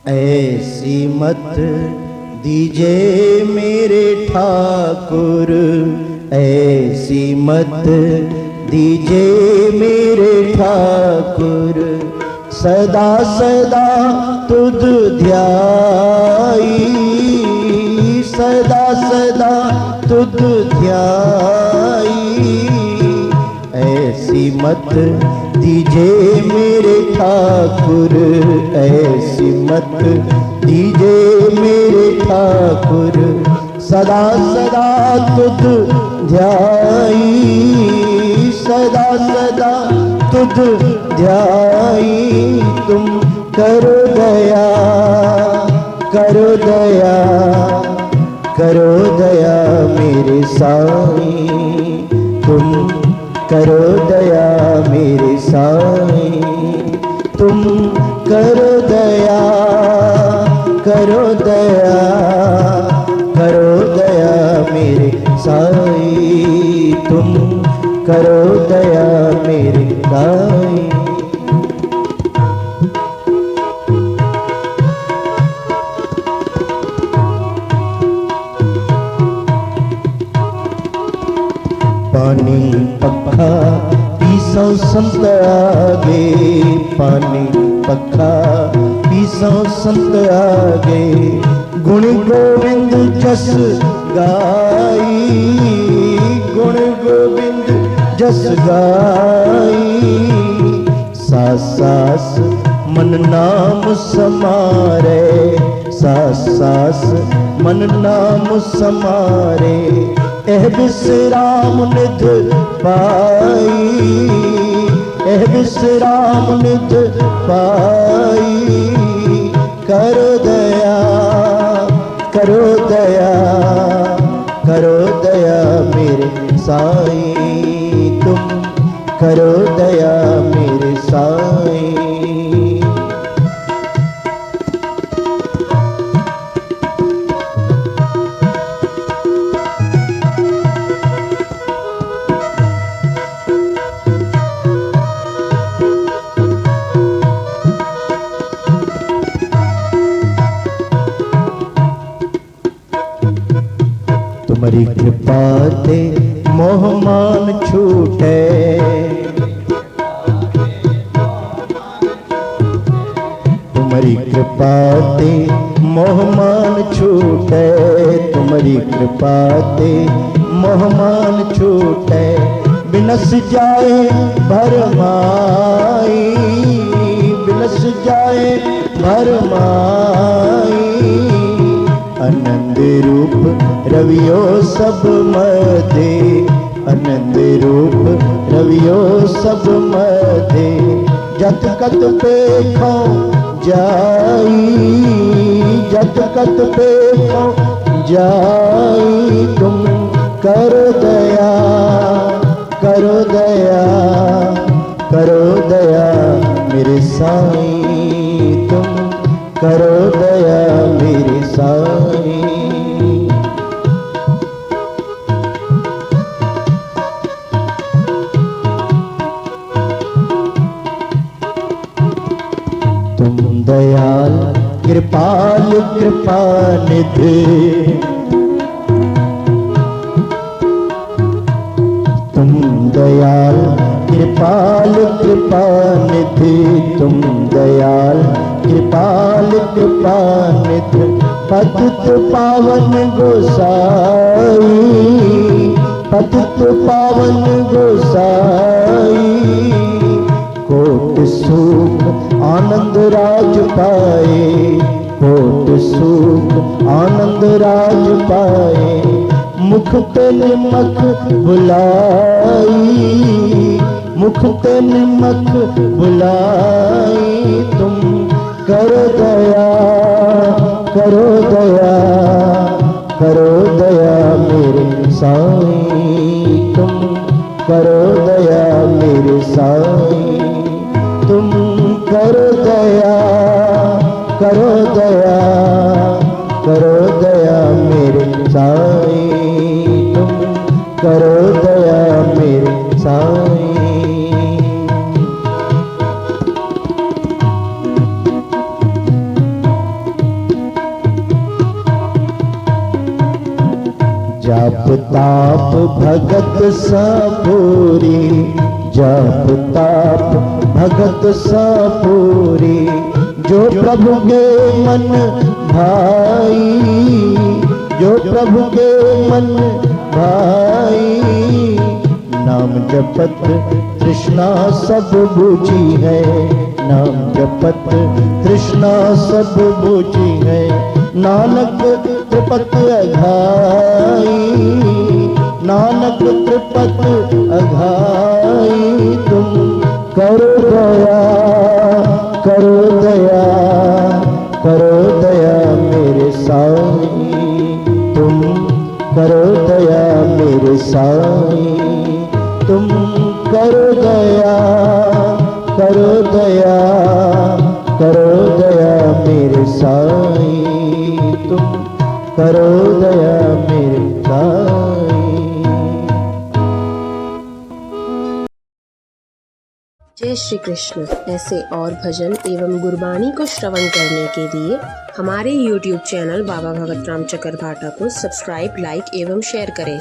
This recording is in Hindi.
ऐसी मत दीजे मेरे ठाकुर, ऐसी मत दीजे मेरे ठाकुर, सदा सदा तुध ध्याई, सदा सदा तुध ध्याई। ऐसी मत दीजे मेरे ठाकुर, ऐसी मत दीजे मेरे ठाकुर, सदा सदा तुध ध्याई, सदा सदा तुध ध्याई। तुम करो दया, करो दया, करो दया मेरे साईं, तुम करो दया मेरे साईं, तुम करो दया, करो दया, करो दया मेरे साईं, तुम करो दया मेरे साईं। पानी पखा पीसो संत आगे, पानी पखा पीसो संत आगे, गुण गोविंद जस गाई, गुण गोविंद जस गाई। सास सास मन नाम समारे, सास सास मन नाम समारे, एह विश्राम निध पाई, एह विश्राम निध पाई। करो दया, करो दया, करो दया मेरे साईं, तुम करो दया मेरे साईं। तुम्हारी कृपा ते मोह मान छूटे, तुम्हारी कृपा ते मोह मान छूटे, तुम्हारी कृपा ते मोह मान छूटे। बिनस जाए भरमाई, बिनस जाए भरमाई। आनंद रूप रवियो सब मधे, आनंद रूप रवियो सब मधे। जत कत पेखो जाई, जत कत पेखो जाई। तुम करो दया, करो दया, करो दया मेरे साईं, तुम करो दया मेरे साईं। तुम दयाल कृपाल कृपा निधि, तुम दयाल कृपाल कृपा निधि, तुम दयाल कृपाल कृपा निधि। पतित पावन गोसाई, पतित पावन गोसाई। कोट सुख आनंद राज पाए, कोट सुख आनंद राज पाए। मुख ते निमक बुलाई, मुख ते निमक बुलाई। तुम करो दया, करो दया, करो दया मेरे साईं, तुम करो दया मेरे साईं। तुम करो दया, करो दया, करो दया मेरे साईं, तुम करो दया मेरे साईं। जाप ताप भगत सापूरी, जाप ताप भगत सापूरी, जो प्रभु के मन भाई, जो प्रभु के मन भाई। नाम जपत तृष्णा सब बुझी है, नाम जपत तृष्णा सब बुझी है। नानक त्रिपत अघाई, नानक त्रिपत अघाई। तुम करो दया, करो दया, करो दया मेरे साईं। तुम करो दया मेरे साईं। तुम करो दया, करो दया, करो दया मेरे साईं। तुम करो दया मेरे साईं। जय श्री कृष्ण। ऐसे और भजन एवं गुरबानी को श्रवण करने के लिए हमारे YouTube चैनल बाबा भगत राम चकरभाटा को सब्सक्राइब, लाइक एवं शेयर करें।